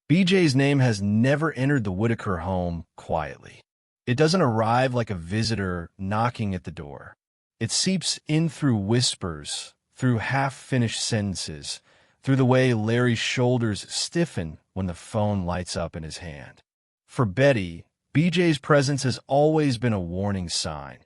BJ's name has never entered the Whittaker home quietly. It doesn't arrive like a visitor knocking at the door. It seeps in through whispers, through half-finished sentences, through the way Larry's shoulders stiffen when the phone lights up in his hand. For Betty, BJ's presence has always been a warning sign,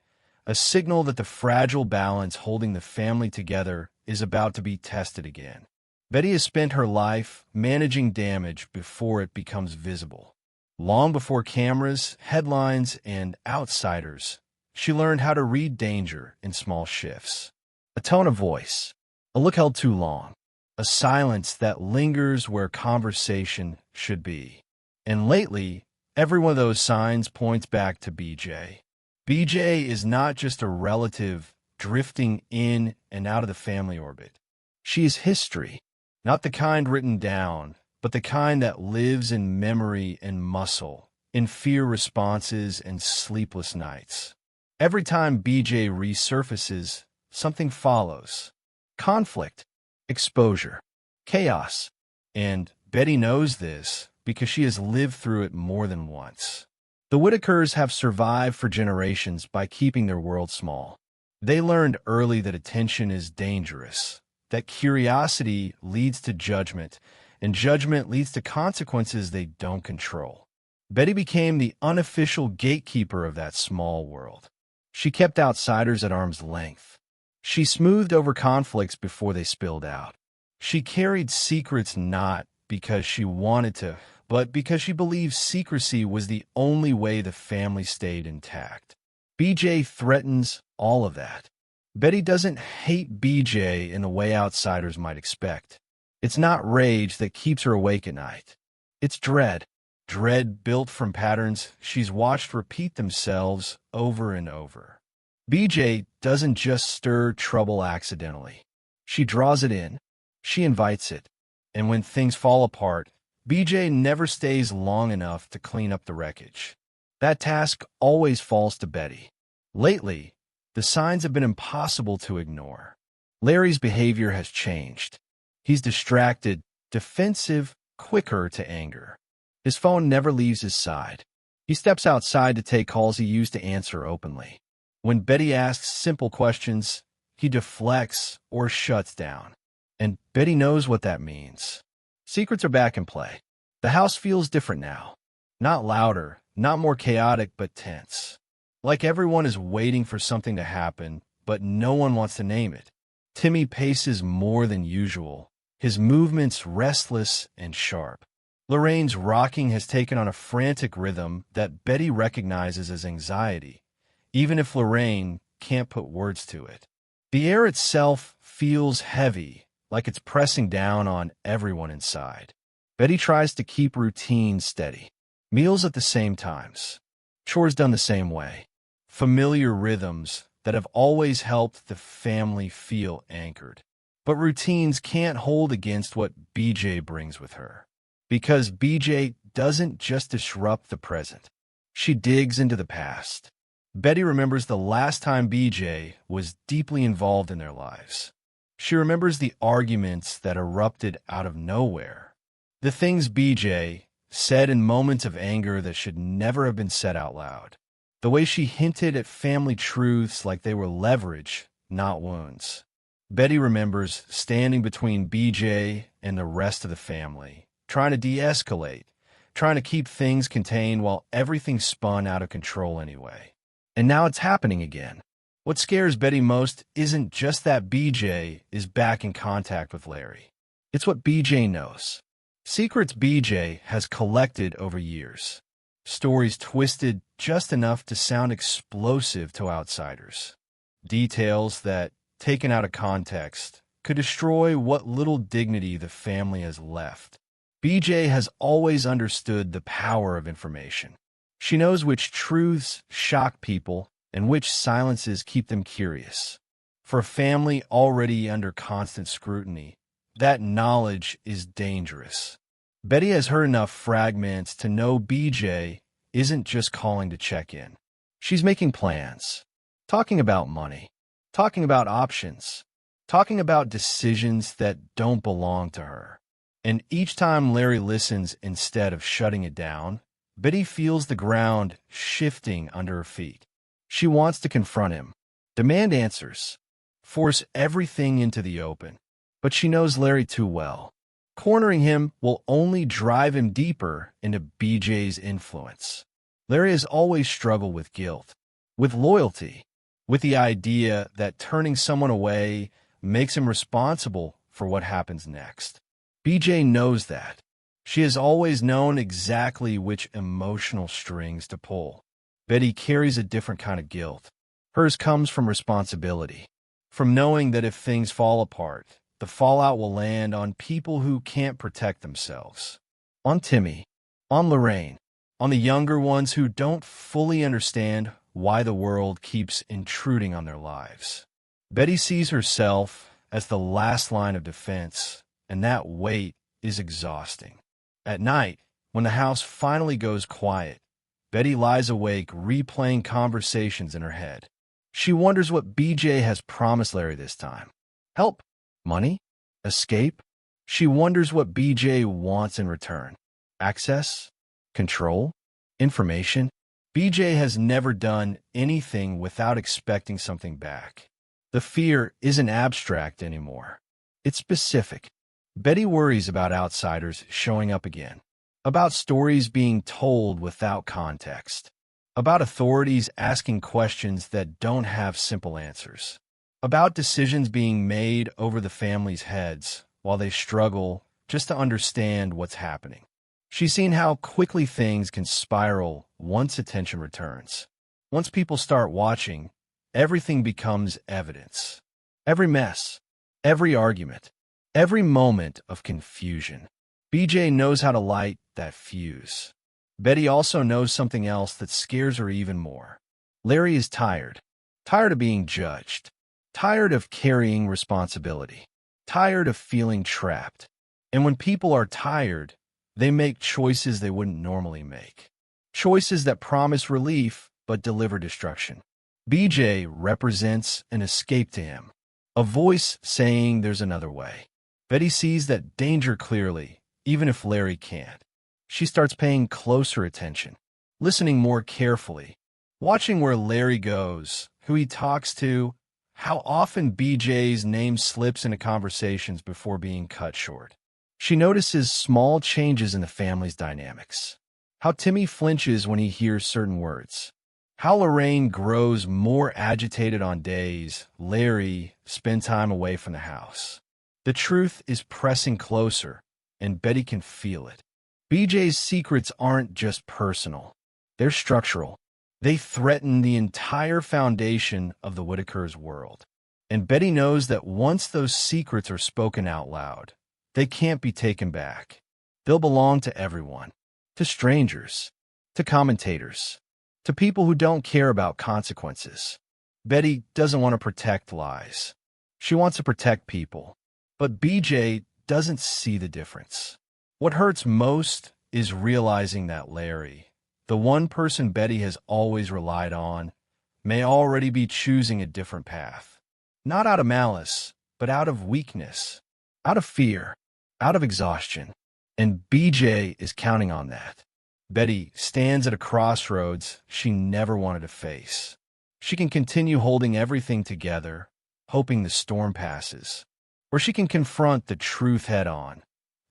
a signal that the fragile balance holding the family together is about to be tested again. Betty has spent her life managing damage before it becomes visible. Long before cameras, headlines, and outsiders, she learned how to read danger in small shifts. A tone of voice, a look held too long, a silence that lingers where conversation should be. And lately, every one of those signs points back to BJ. BJ is not just a relative drifting in and out of the family orbit. She is history, not the kind written down, but the kind that lives in memory and muscle, in fear responses and sleepless nights. Every time BJ resurfaces, something follows. Conflict, exposure, chaos. And Betty knows this because she has lived through it more than once. The Whittakers have survived for generations by keeping their world small. They learned early that attention is dangerous, that curiosity leads to judgment, and judgment leads to consequences they don't control. Betty became the unofficial gatekeeper of that small world. She kept outsiders at arm's length. She smoothed over conflicts before they spilled out. She carried secrets not because she wanted to, but because she believed secrecy was the only way the family stayed intact. BJ threatens all of that. Betty doesn't hate BJ in the way outsiders might expect. It's not rage that keeps her awake at night. It's dread. Dread built from patterns she's watched repeat themselves over and over. BJ doesn't just stir trouble accidentally. She draws it in. She invites it. And when things fall apart, BJ never stays long enough to clean up the wreckage. That task always falls to Betty. Lately, the signs have been impossible to ignore. Larry's behavior has changed. He's distracted, defensive, quicker to anger. His phone never leaves his side. He steps outside to take calls he used to answer openly. When Betty asks simple questions, he deflects or shuts down. And Betty knows what that means. Secrets are back in play. The house feels different now. Not louder, not more chaotic, but tense. Like everyone is waiting for something to happen, but no one wants to name it. Timmy paces more than usual, his movements restless and sharp. Lorraine's rocking has taken on a frantic rhythm that Betty recognizes as anxiety, even if Lorraine can't put words to it. The air itself feels heavy, like it's pressing down on everyone inside. Betty tries to keep routine steady. Meals at the same times. Chores done the same way. Familiar rhythms that have always helped the family feel anchored. But routines can't hold against what BJ brings with her. Because BJ doesn't just disrupt the present. She digs into the past. Betty remembers the last time BJ was deeply involved in their lives. She remembers the arguments that erupted out of nowhere. The things BJ said in moments of anger that should never have been said out loud. The way she hinted at family truths like they were leverage, not wounds. Betty remembers standing between BJ and the rest of the family, trying to de-escalate, trying to keep things contained while everything spun out of control anyway. And now it's happening again. What scares Betty most isn't just that BJ is back in contact with Larry. It's what BJ knows. Secrets BJ has collected over years. Stories twisted just enough to sound explosive to outsiders. Details that, taken out of context, could destroy what little dignity the family has left. BJ has always understood the power of information. She knows which truths shock people and which silences keep them curious. For a family already under constant scrutiny, that knowledge is dangerous. Betty has heard enough fragments to know BJ isn't just calling to check in. She's making plans, talking about money, talking about options, talking about decisions that don't belong to her. And each time Larry listens instead of shutting it down, Betty feels the ground shifting under her feet. She wants to confront him, demand answers, force everything into the open. But she knows Larry too well. Cornering him will only drive him deeper into BJ's influence. Larry has always struggled with guilt, with loyalty, with the idea that turning someone away makes him responsible for what happens next. BJ knows that. She has always known exactly which emotional strings to pull. Betty carries a different kind of guilt. Hers comes from responsibility, from knowing that if things fall apart, the fallout will land on people who can't protect themselves. On Timmy, on Lorraine, on the younger ones who don't fully understand why the world keeps intruding on their lives. Betty sees herself as the last line of defense, and that weight is exhausting. At night, when the house finally goes quiet, Betty lies awake replaying conversations in her head. She wonders what BJ has promised Larry this time. Help? Money? Escape? She wonders what BJ wants in return. Access? Control? Information? BJ has never done anything without expecting something back. The fear isn't abstract anymore. It's specific. Betty worries about outsiders showing up again, about stories being told without context, about authorities asking questions that don't have simple answers, about decisions being made over the family's heads while they struggle just to understand what's happening. She's seen how quickly things can spiral once attention returns. Once people start watching, everything becomes evidence. Every mess, every argument, every moment of confusion. BJ knows how to light that fuse. Betty also knows something else that scares her even more. Larry is tired. Tired of being judged. Tired of carrying responsibility. Tired of feeling trapped. And when people are tired, they make choices they wouldn't normally make. Choices that promise relief but deliver destruction. BJ represents an escape to him. A voice saying there's another way. Betty sees that danger clearly, even if Larry can't. She starts paying closer attention, listening more carefully, watching where Larry goes, who he talks to, how often BJ's name slips into conversations before being cut short. She notices small changes in the family's dynamics. How Timmy flinches when he hears certain words. How Lorraine grows more agitated on days Larry spends time away from the house. The truth is pressing closer, and Betty can feel it. BJ's secrets aren't just personal. They're structural. They threaten the entire foundation of the Whittakers' world. And Betty knows that once those secrets are spoken out loud, they can't be taken back. They'll belong to everyone. To strangers. To commentators. To people who don't care about consequences. Betty doesn't want to protect lies. She wants to protect people. But BJ doesn't see the difference. What hurts most is realizing that Larry, the one person Betty has always relied on, may already be choosing a different path. Not out of malice, but out of weakness, out of fear, out of exhaustion. And BJ is counting on that. Betty stands at a crossroads she never wanted to face. She can continue holding everything together, hoping the storm passes. Or she can confront the truth head-on,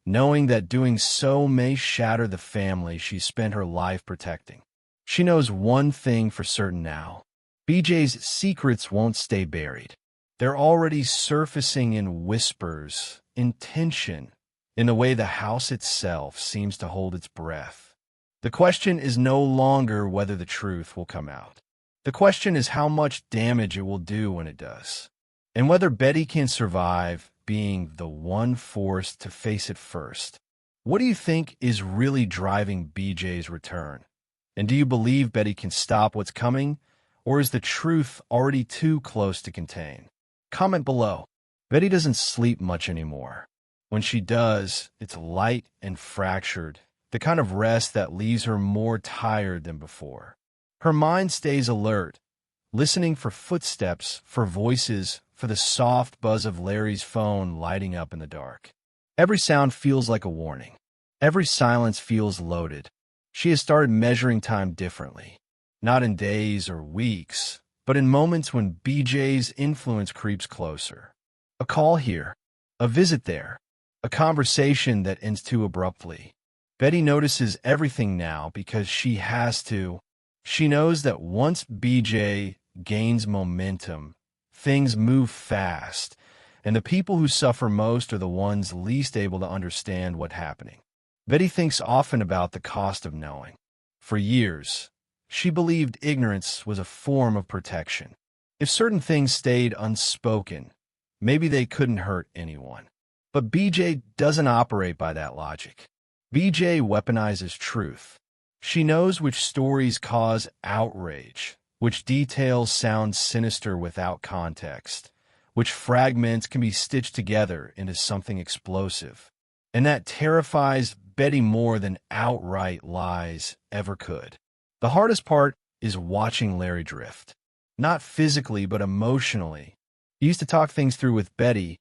knowing that doing so may shatter the family she spent her life protecting. She knows one thing for certain now. BJ's secrets won't stay buried. They're already surfacing in whispers, in tension, in the way the house itself seems to hold its breath. The question is no longer whether the truth will come out. The question is how much damage it will do when it does. And whether Betty can survive being the one forced to face it first. What do you think is really driving BJ's return? And do you believe Betty can stop what's coming, or is the truth already too close to contain? Comment below. Betty doesn't sleep much anymore. When she does, it's light and fractured, the kind of rest that leaves her more tired than before. Her mind stays alert, listening for footsteps, for voices, for the soft buzz of Larry's phone lighting up in the dark. Every sound feels like a warning. Every silence feels loaded. She has started measuring time differently, not in days or weeks, but in moments when BJ's influence creeps closer. A call here, a visit there, a conversation that ends too abruptly. Betty notices everything now because she has to. She knows that once BJ gains momentum, things move fast, and the people who suffer most are the ones least able to understand what's happening. Betty thinks often about the cost of knowing. For years, she believed ignorance was a form of protection. If certain things stayed unspoken, maybe they couldn't hurt anyone. But BJ doesn't operate by that logic. BJ weaponizes truth. She knows which stories cause outrage, which details sound sinister without context, which fragments can be stitched together into something explosive. And that terrifies Betty more than outright lies ever could. The hardest part is watching Larry drift. Not physically, but emotionally. He used to talk things through with Betty,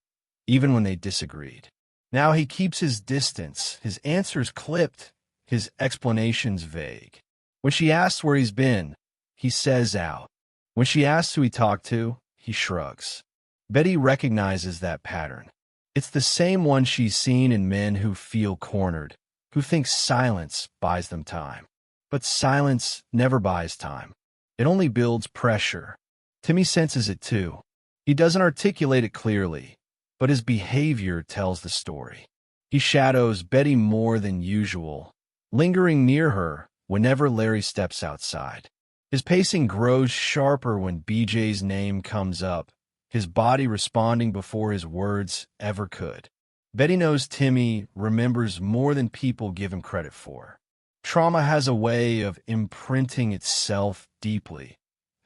even when they disagreed. Now he keeps his distance, his answers clipped, his explanations vague. When she asks where he's been, he says out. When she asks who he talked to, he shrugs. Betty recognizes that pattern. It's the same one she's seen in men who feel cornered, who think silence buys them time. But silence never buys time. It only builds pressure. Timmy senses it too. He doesn't articulate it clearly, but his behavior tells the story. He shadows Betty more than usual, lingering near her whenever Larry steps outside. His pacing grows sharper when BJ's name comes up, his body responding before his words ever could. Betty knows Timmy remembers more than people give him credit for. Trauma has a way of imprinting itself deeply,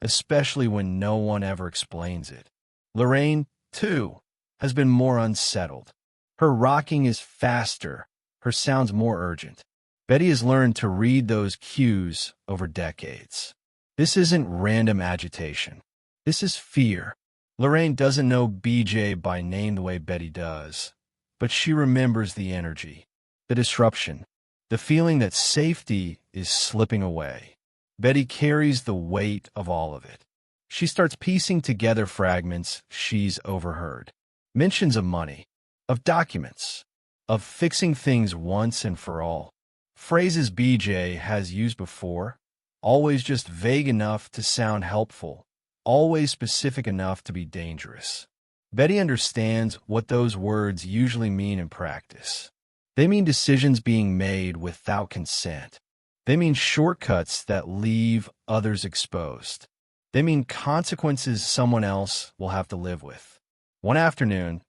especially when no one ever explains it. Lorraine, too, has been more unsettled. Her rocking is faster, her sounds more urgent. Betty has learned to read those cues over decades. This isn't random agitation. This is fear. Lorraine doesn't know BJ by name the way Betty does, but she remembers the energy, the disruption, the feeling that safety is slipping away. Betty carries the weight of all of it. She starts piecing together fragments she's overheard. Mentions of money, of documents, of fixing things once and for all. Phrases BJ has used before, always just vague enough to sound helpful, always specific enough to be dangerous. Betty understands what those words usually mean in practice. They mean decisions being made without consent. They mean shortcuts that leave others exposed. They mean consequences someone else will have to live with. One afternoon,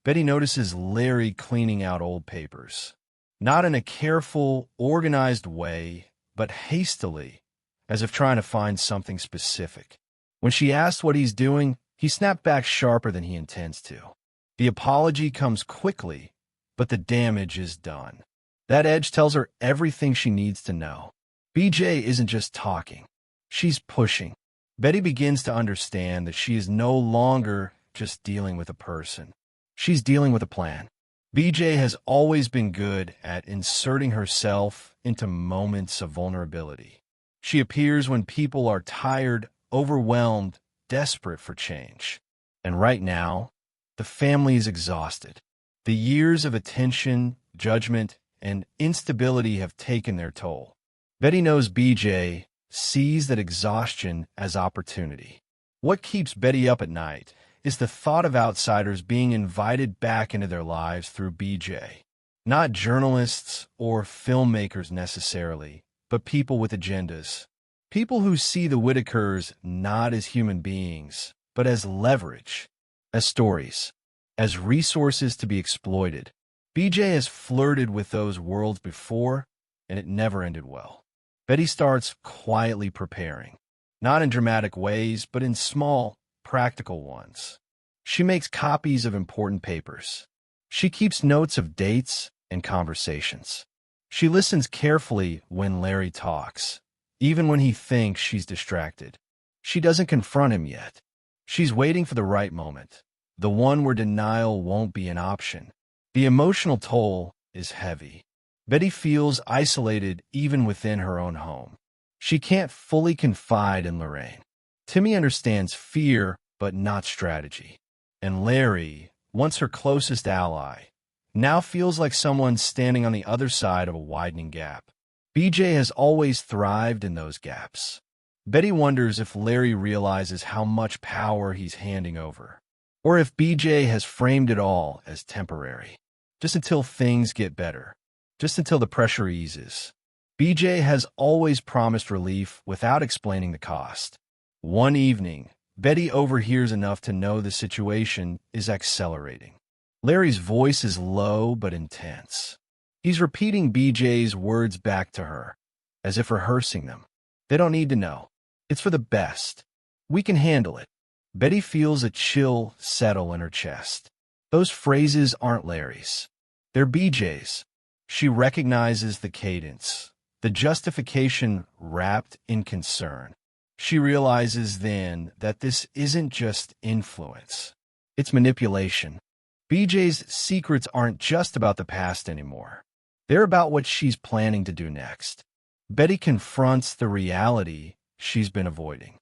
Betty notices Larry cleaning out old papers. Not in a careful, organized way, but hastily, as if trying to find something specific. When she asks what he's doing, he snapped back sharper than he intends to. The apology comes quickly, but the damage is done. That edge tells her everything she needs to know. BJ isn't just talking. She's pushing. Betty begins to understand that she is no longer just dealing with a person. She's dealing with a plan. BJ has always been good at inserting herself into moments of vulnerability. She appears when people are tired, overwhelmed, desperate for change. And right now, the family is exhausted. The years of attention, judgment, and instability have taken their toll. Betty knows BJ sees that exhaustion as opportunity. What keeps Betty up at night is the thought of outsiders being invited back into their lives through BJ. Not journalists or filmmakers necessarily, but people with agendas. People who see the Whittakers not as human beings, but as leverage, as stories, as resources to be exploited. BJ has flirted with those worlds before, and it never ended well. Betty starts quietly preparing, not in dramatic ways, but in small, practical ones. She makes copies of important papers. She keeps notes of dates and conversations. She listens carefully when Larry talks, even when he thinks she's distracted. She doesn't confront him yet. She's waiting for the right moment, the one where denial won't be an option. The emotional toll is heavy. Betty feels isolated even within her own home. She can't fully confide in Lorraine. Timmy understands fear, but not strategy. And Larry, once her closest ally, now feels like someone standing on the other side of a widening gap. BJ has always thrived in those gaps. Betty wonders if Larry realizes how much power he's handing over, or if BJ has framed it all as temporary, just until things get better, just until the pressure eases. BJ has always promised relief without explaining the cost. One evening, Betty overhears enough to know the situation is accelerating. Larry's voice is low but intense. He's repeating BJ's words back to her, as if rehearsing them. They don't need to know. It's for the best. We can handle it. Betty feels a chill settle in her chest. Those phrases aren't Larry's. They're BJ's. She recognizes the cadence, the justification wrapped in concern. She realizes then that this isn't just influence. It's manipulation. BJ's secrets aren't just about the past anymore. They're about what she's planning to do next. Betty confronts the reality she's been avoiding.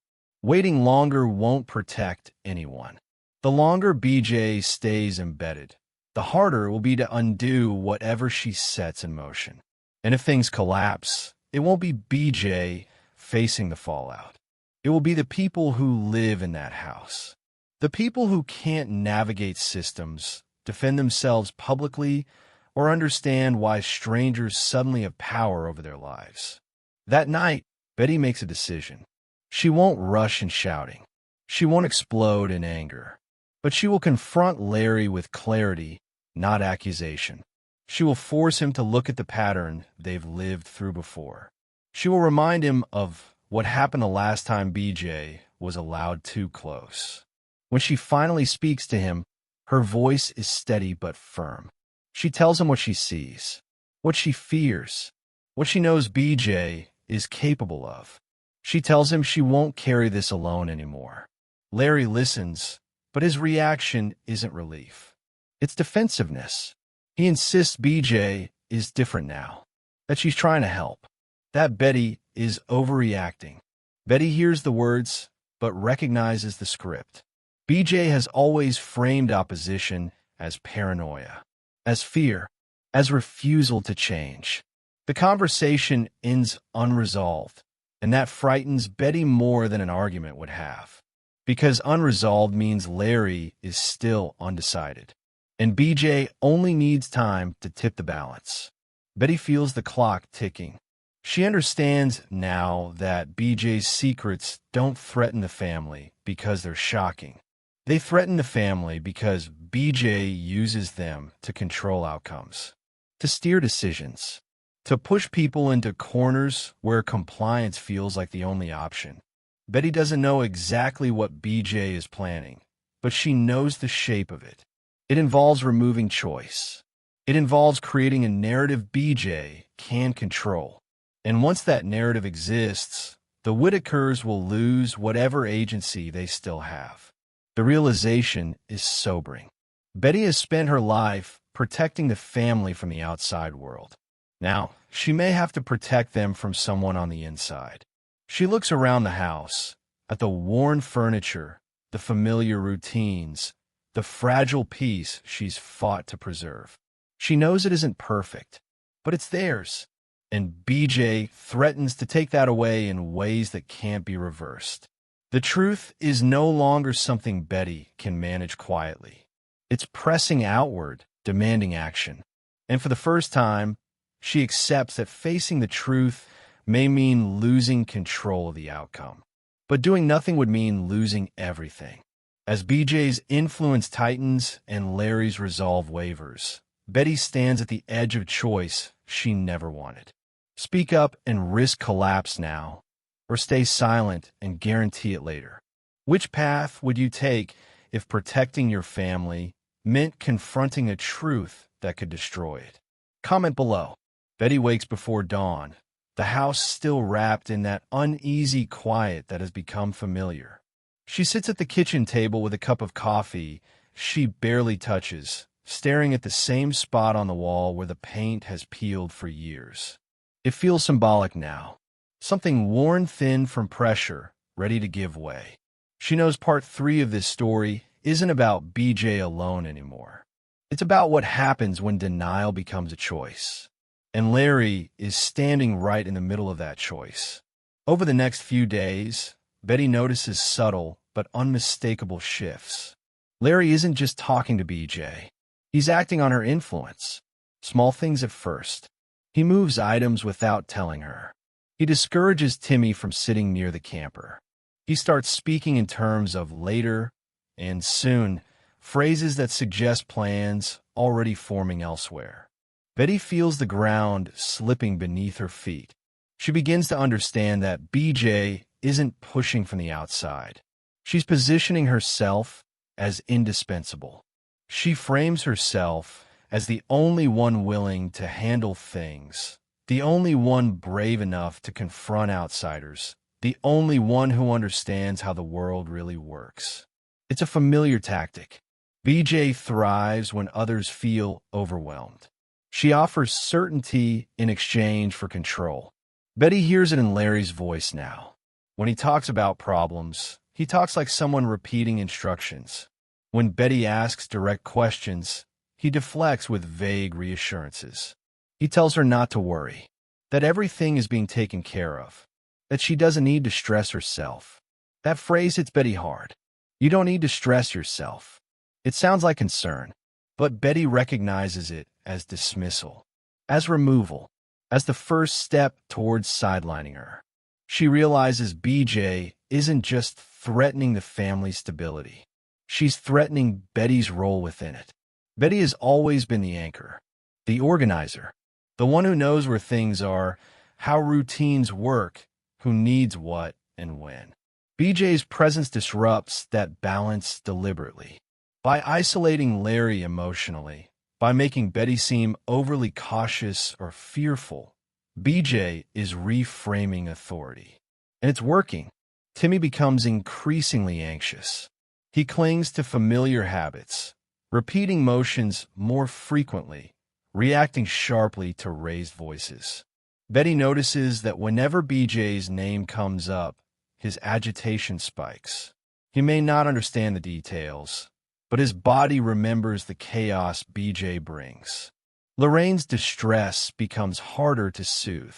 Waiting longer won't protect anyone. The longer BJ stays embedded, the harder it will be to undo whatever she sets in motion. And if things collapse, it won't be BJ facing the fallout. It will be the people who live in that house. The people who can't navigate systems, defend themselves publicly, or understand why strangers suddenly have power over their lives. That night, Betty makes a decision. She won't rush in shouting. She won't explode in anger. But she will confront Larry with clarity, not accusation. She will force him to look at the pattern they've lived through before. She will remind him of what happened the last time BJ was allowed too close. When she finally speaks to him, her voice is steady but firm. She tells him what she sees, what she fears, what she knows BJ is capable of. She tells him she won't carry this alone anymore. Larry listens, but his reaction isn't relief. It's defensiveness. He insists BJ is different now, that she's trying to help, that Betty is overreacting. Betty hears the words, but recognizes the script. BJ has always framed opposition as paranoia, as fear, as refusal to change. The conversation ends unresolved, and that frightens Betty more than an argument would have. Because unresolved means Larry is still undecided, and BJ only needs time to tip the balance. Betty feels the clock ticking. She understands now that BJ's secrets don't threaten the family because they're shocking. They threaten the family because BJ uses them to control outcomes, to steer decisions, to push people into corners where compliance feels like the only option. Betty doesn't know exactly what BJ is planning, but she knows the shape of it. It involves removing choice. It involves creating a narrative BJ can control. And once that narrative exists, the Whittakers will lose whatever agency they still have. The realization is sobering. Betty has spent her life protecting the family from the outside world. Now, she may have to protect them from someone on the inside. She looks around the house, at the worn furniture, the familiar routines, the fragile peace she's fought to preserve. She knows it isn't perfect, but it's theirs. And BJ threatens to take that away in ways that can't be reversed. The truth is no longer something Betty can manage quietly. It's pressing outward, demanding action. And for the first time, she accepts that facing the truth may mean losing control of the outcome. But doing nothing would mean losing everything. As BJ's influence tightens and Larry's resolve wavers, Betty stands at the edge of choice she never wanted. Speak up and risk collapse now, or stay silent and guarantee it later. Which path would you take if protecting your family meant confronting a truth that could destroy it? Comment below. Betty wakes before dawn, the house still wrapped in that uneasy quiet that has become familiar. She sits at the kitchen table with a cup of coffee she barely touches, staring at the same spot on the wall where the paint has peeled for years. It feels symbolic now. Something worn thin from pressure, ready to give way. She knows part 3 of this story isn't about BJ alone anymore. It's about what happens when denial becomes a choice. And Larry is standing right in the middle of that choice. Over the next few days, Betty notices subtle but unmistakable shifts. Larry isn't just talking to BJ. He's acting on her influence. Small things at first. He moves items without telling her. He discourages Timmy from sitting near the camper. He starts speaking in terms of later and soon, phrases that suggest plans already forming elsewhere. Betty feels the ground slipping beneath her feet. She begins to understand that BJ isn't pushing from the outside. She's positioning herself as indispensable. She frames herself as the only one willing to handle things, the only one brave enough to confront outsiders, the only one who understands how the world really works. It's a familiar tactic. BJ thrives when others feel overwhelmed. She offers certainty in exchange for control. Betty hears it in Larry's voice now. When he talks about problems, he talks like someone repeating instructions. When Betty asks direct questions, he deflects with vague reassurances. He tells her not to worry, that everything is being taken care of, that she doesn't need to stress herself. That phrase hits Betty hard. You don't need to stress yourself. It sounds like concern, but Betty recognizes it as dismissal, as removal, as the first step towards sidelining her. She realizes BJ isn't just threatening the family's stability. She's threatening Betty's role within it. Betty has always been the anchor, the organizer, the one who knows where things are, how routines work, who needs what and when. BJ's presence disrupts that balance deliberately. By isolating Larry emotionally, by making Betty seem overly cautious or fearful, BJ is reframing authority. And it's working. Timmy becomes increasingly anxious. He clings to familiar habits, repeating motions more frequently, reacting sharply to raised voices. Betty notices that whenever BJ's name comes up, his agitation spikes. He may not understand the details, but his body remembers the chaos BJ brings. Lorraine's distress becomes harder to soothe.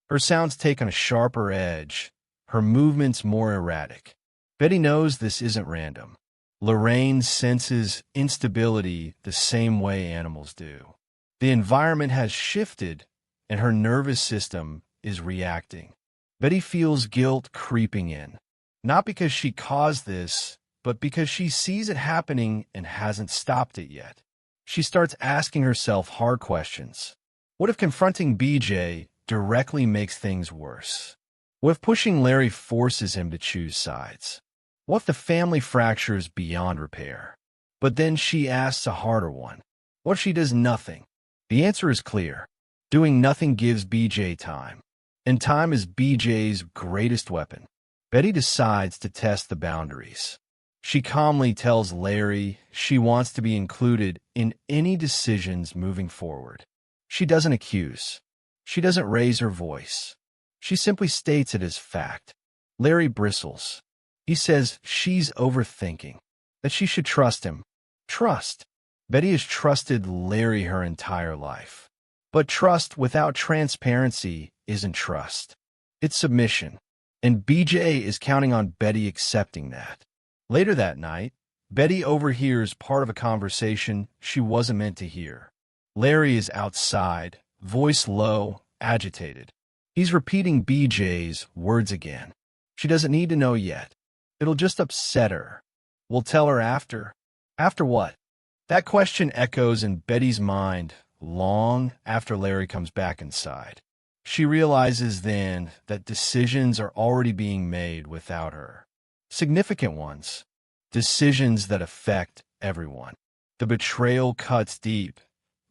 Her sounds take on a sharper edge, her movements more erratic. Betty knows this isn't random. Lorraine senses instability the same way animals do. The environment has shifted, and her nervous system is reacting. Betty feels guilt creeping in, not because she caused this, but because she sees it happening and hasn't stopped it yet. She starts asking herself hard questions. What if confronting BJ directly makes things worse? What if pushing Larry forces him to choose sides? What if the family fractures beyond repair? But then she asks a harder one. What if she does nothing? The answer is clear. Doing nothing gives BJ time. And time is BJ's greatest weapon. Betty decides to test the boundaries. She calmly tells Larry she wants to be included in any decisions moving forward. She doesn't accuse. She doesn't raise her voice. She simply states it as fact. Larry bristles. He says she's overthinking, that she should trust him. Trust. Betty has trusted Larry her entire life. But trust without transparency isn't trust. It's submission. And BJ is counting on Betty accepting that. Later that night, Betty overhears part of a conversation she wasn't meant to hear. Larry is outside, voice low, agitated. He's repeating BJ's words again. She doesn't need to know yet. It'll just upset her. We'll tell her after. After what? That question echoes in Betty's mind long after Larry comes back inside. She realizes then that decisions are already being made without her. Significant ones. Decisions that affect everyone. The betrayal cuts deep,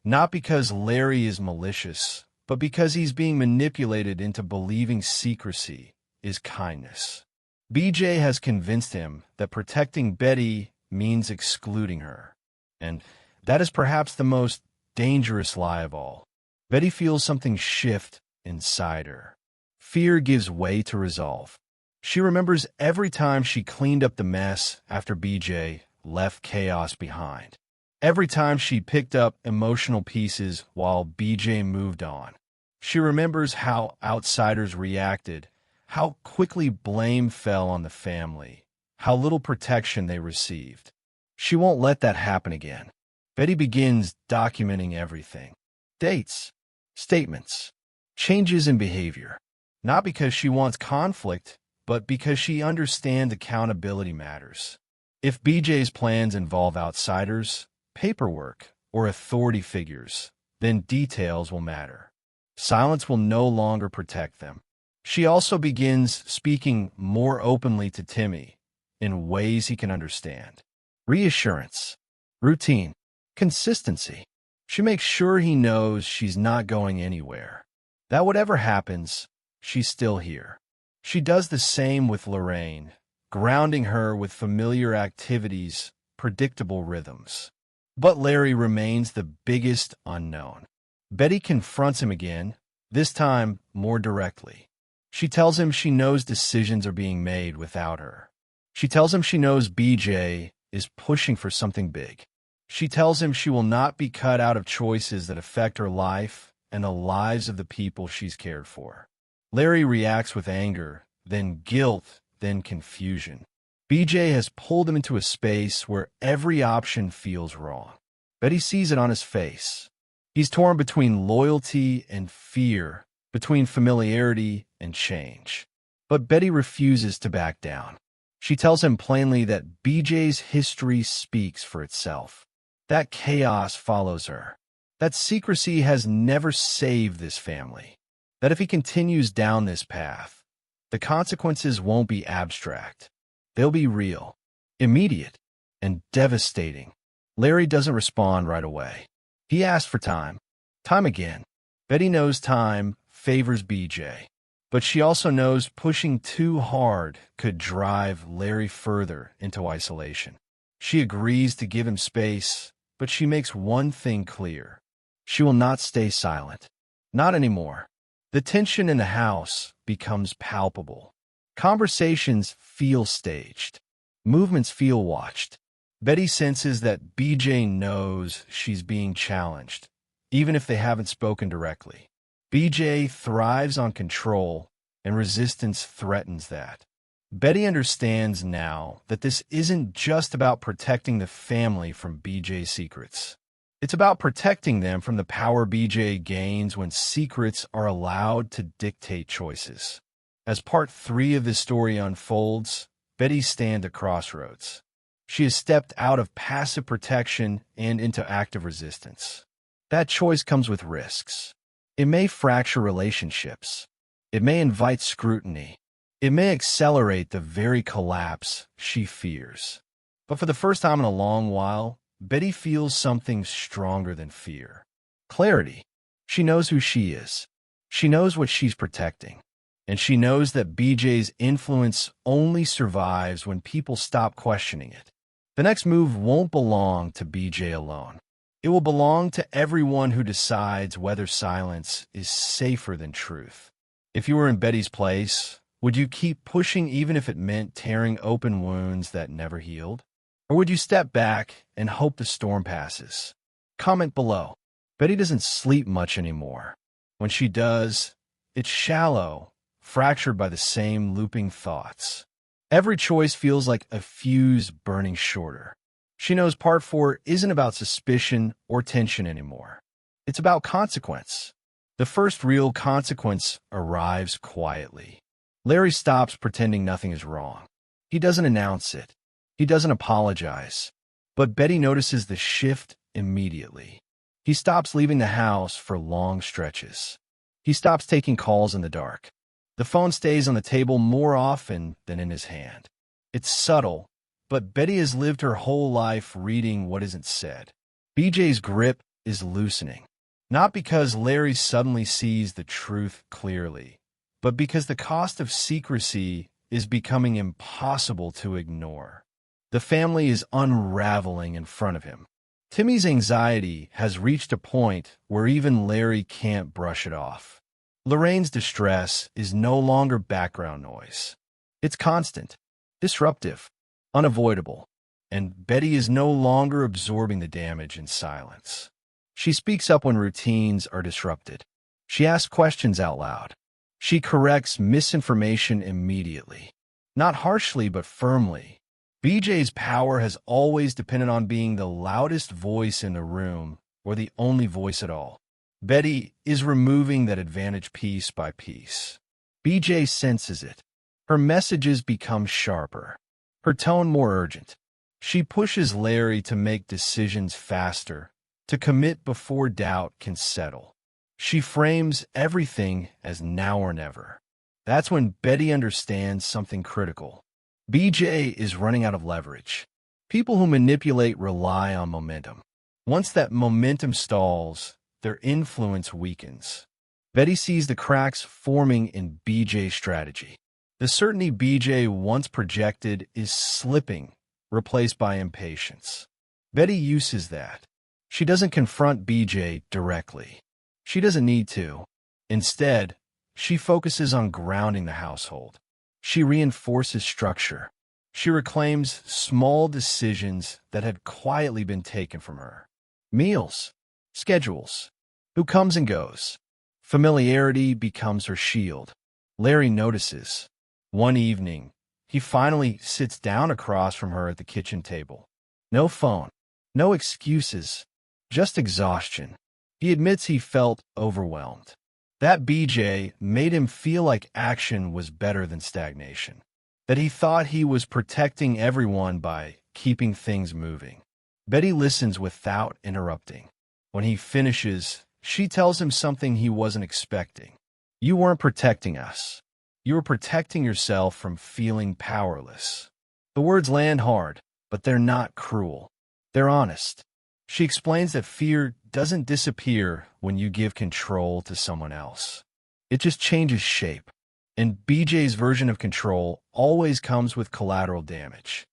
not because Larry is malicious, but because he's being manipulated into believing secrecy is kindness. BJ has convinced him that protecting Betty means excluding her. And That is perhaps the most dangerous lie of all. Betty feels something shift inside her. Fear gives way to resolve. She remembers every time she cleaned up the mess after BJ left chaos behind. Every time she picked up emotional pieces while BJ moved on. She remembers how outsiders reacted, how quickly blame fell on the family, how little protection they received. She won't let that happen again. Betty begins documenting everything. Dates, statements, changes in behavior. Not because she wants conflict, but because she understands accountability matters. If BJ's plans involve outsiders, paperwork, or authority figures, then details will matter. Silence will no longer protect them. She also begins speaking more openly to Timmy in ways he can understand. Reassurance, routine, consistency. She makes sure he knows she's not going anywhere. That whatever happens, she's still here. She does the same with Lorraine, grounding her with familiar activities, predictable rhythms. But Larry remains the biggest unknown. Betty confronts him again, this time more directly. She tells him she knows decisions are being made without her. She tells him she knows BJ is pushing for something big. She tells him she will not be cut out of choices that affect her life and the lives of the people she's cared for. Larry reacts with anger, then guilt, then confusion. BJ has pulled him into a space where every option feels wrong. Betty sees it on his face. He's torn between loyalty and fear, between familiarity and change. But Betty refuses to back down. She tells him plainly that BJ's history speaks for itself. That chaos follows her. That secrecy has never saved this family. That if he continues down this path, the consequences won't be abstract. They'll be real, immediate, and devastating. Larry doesn't respond right away. He asks for time. Time again. Betty knows time favors BJ, but she also knows pushing too hard could drive Larry further into isolation. She agrees to give him space, but she makes one thing clear. She will not stay silent. Not anymore. The tension in the house becomes palpable. Conversations feel staged. Movements feel watched. Betty senses that BJ knows she's being challenged, even if they haven't spoken directly. BJ thrives on control, and resistance threatens that. Betty understands now that this isn't just about protecting the family from BJ's secrets. It's about protecting them from the power BJ gains when secrets are allowed to dictate choices. As part 3 of this story unfolds, Betty stands at crossroads. She has stepped out of passive protection and into active resistance. That choice comes with risks. It may fracture relationships. It may invite scrutiny. It may accelerate the very collapse she fears. But for the first time in a long while, Betty feels something stronger than fear. Clarity. She knows who she is. She knows what she's protecting. And she knows that BJ's influence only survives when people stop questioning it. The next move won't belong to BJ alone. It will belong to everyone who decides whether silence is safer than truth. If you were in Betty's place, would you keep pushing even if it meant tearing open wounds that never healed? Or would you step back and hope the storm passes? Comment below. Betty doesn't sleep much anymore. When she does, it's shallow, fractured by the same looping thoughts. Every choice feels like a fuse burning shorter. She knows part 4 isn't about suspicion or tension anymore. It's about consequence. The first real consequence arrives quietly. Larry stops pretending nothing is wrong. He doesn't announce it. He doesn't apologize. But Betty notices the shift immediately. He stops leaving the house for long stretches. He stops taking calls in the dark. The phone stays on the table more often than in his hand. It's subtle, but Betty has lived her whole life reading what isn't said. BJ's grip is loosening, not because Larry suddenly sees the truth clearly, but because the cost of secrecy is becoming impossible to ignore. The family is unraveling in front of him. Timmy's anxiety has reached a point where even Larry can't brush it off. Lorraine's distress is no longer background noise. It's constant, disruptive, unavoidable, and Betty is no longer absorbing the damage in silence. She speaks up when routines are disrupted. She asks questions out loud. She corrects misinformation immediately. Not harshly, but firmly. BJ's power has always depended on being the loudest voice in the room, or the only voice at all. Betty is removing that advantage piece by piece. BJ senses it. Her messages become sharper, her tone more urgent. She pushes Larry to make decisions faster, to commit before doubt can settle. She frames everything as now or never. That's when Betty understands something critical. BJ is running out of leverage. People who manipulate rely on momentum. Once that momentum stalls, their influence weakens. Betty sees the cracks forming in BJ's strategy. The certainty BJ once projected is slipping, replaced by impatience. Betty uses that. She doesn't confront BJ directly. She doesn't need to. Instead, she focuses on grounding the household. She reinforces structure. She reclaims small decisions that had quietly been taken from her. Meals, schedules, who comes and goes. Familiarity becomes her shield. Larry notices. One evening, he finally sits down across from her at the kitchen table. No phone, no excuses, just exhaustion. He admits he felt overwhelmed. That BJ made him feel like action was better than stagnation, that he thought he was protecting everyone by keeping things moving. Betty listens without interrupting. When he finishes, she tells him something he wasn't expecting. You weren't protecting us. You were protecting yourself from feeling powerless. The words land hard, but they're not cruel. They're honest. She explains that fear doesn't disappear when you give control to someone else. It just changes shape. And BJ's version of control always comes with collateral damage.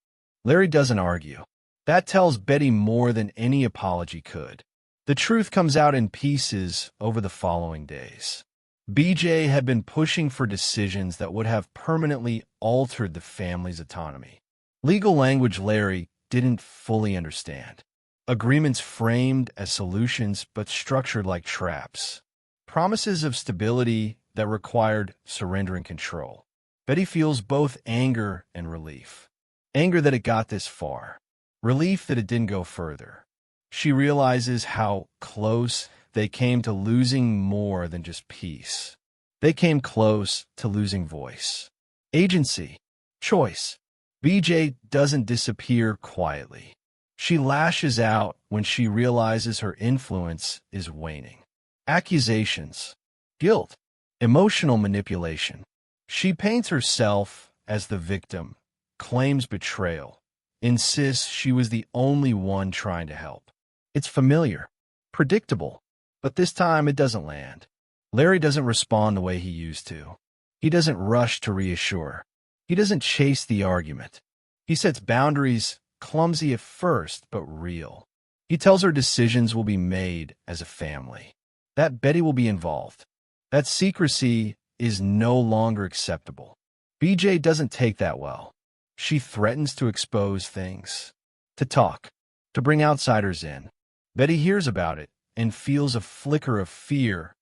Larry doesn't argue. That tells Betty more than any apology could. The truth comes out in pieces over the following days. BJ had been pushing for decisions that would have permanently altered the family's autonomy. Legal language Larry didn't fully understand. Agreements framed as solutions but structured like traps. Promises of stability that required surrendering control. Betty feels both anger and relief. Anger that it got this far. Relief that it didn't go further. She realizes how close they came to losing more than just peace. They came close to losing voice. Agency. Choice. BJ doesn't disappear quietly. She lashes out when she realizes her influence is waning. Accusations, guilt, emotional manipulation. She paints herself as the victim, claims betrayal, insists she was the only one trying to help. It's familiar, predictable, but this time it doesn't land. Larry doesn't respond the way he used to. He doesn't rush to reassure. He doesn't chase the argument. He sets boundaries, clumsy at first, but real. He tells her decisions will be made as a family, that Betty will be involved, that secrecy is no longer acceptable. BJ doesn't take that well. She threatens to expose things, to talk, to bring outsiders in. Betty hears about it and feels a flicker of fear,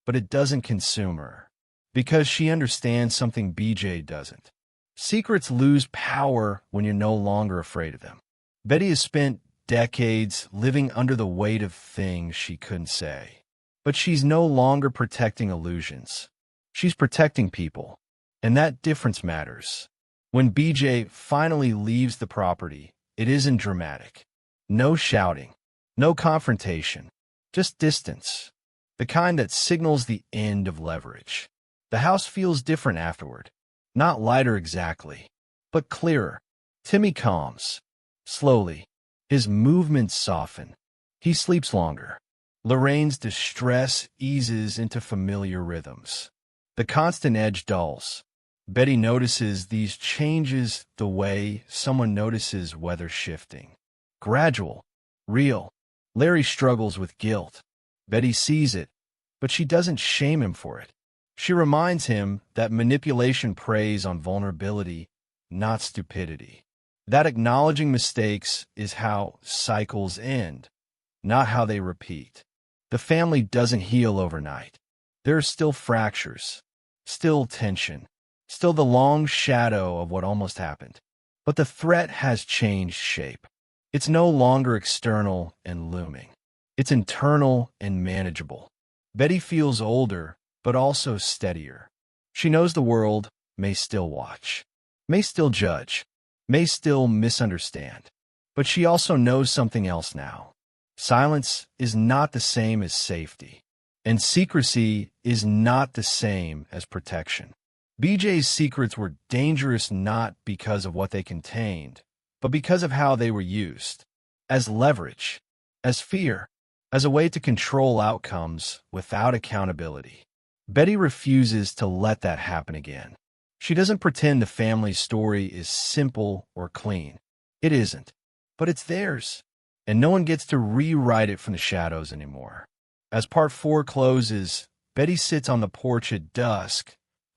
but it doesn't consume her, because she understands something BJ doesn't. Secrets lose power when you're no longer afraid of them. Betty has spent decades living under the weight of things she couldn't say. But she's no longer protecting illusions. She's protecting people. And that difference matters. When BJ finally leaves the property, it isn't dramatic. No shouting. No confrontation. Just distance. The kind that signals the end of leverage. The house feels different afterward. Not lighter exactly, but clearer. Timmy calms. Slowly. His movements soften. He sleeps longer. Lorraine's distress eases into familiar rhythms. The constant edge dulls. Betty notices these changes the way someone notices weather shifting. Gradual. Real. Larry struggles with guilt. Betty sees it, but she doesn't shame him for it. She reminds him that manipulation preys on vulnerability, not stupidity. That acknowledging mistakes is how cycles end, not how they repeat. The family doesn't heal overnight. There are still fractures, still tension, still the long shadow of what almost happened. But the threat has changed shape. It's no longer external and looming. It's internal and manageable. Betty feels older, but also steadier. She knows the world may still watch, may still judge, may still misunderstand. But she also knows something else now. Silence is not the same as safety, and secrecy is not the same as protection. BJ's secrets were dangerous not because of what they contained, but because of how they were used, as leverage, as fear, as a way to control outcomes without accountability. Betty refuses to let that happen again. She doesn't pretend the family's story is simple or clean. It isn't, but it's theirs, and no one gets to rewrite it from the shadows anymore. As part 4 closes, Betty sits on the porch at dusk,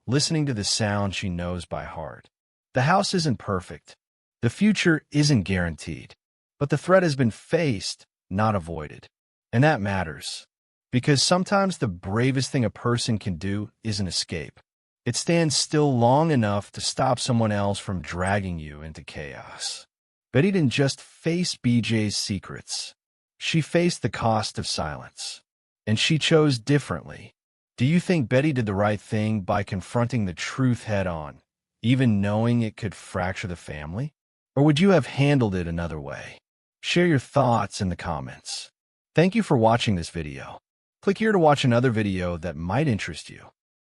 listening to the sound she knows by heart. The house isn't perfect. The future isn't guaranteed, but the threat has been faced, not avoided. And that matters, because sometimes the bravest thing a person can do isn't escape. It stands still long enough to stop someone else from dragging you into chaos. Betty didn't just face BJ's secrets. She faced the cost of silence, and she chose differently. Do you think Betty did the right thing by confronting the truth head-on, even knowing it could fracture the family? Or would you have handled it another way? Share your thoughts in the comments. Thank you for watching this video. Click here to watch another video that might interest you.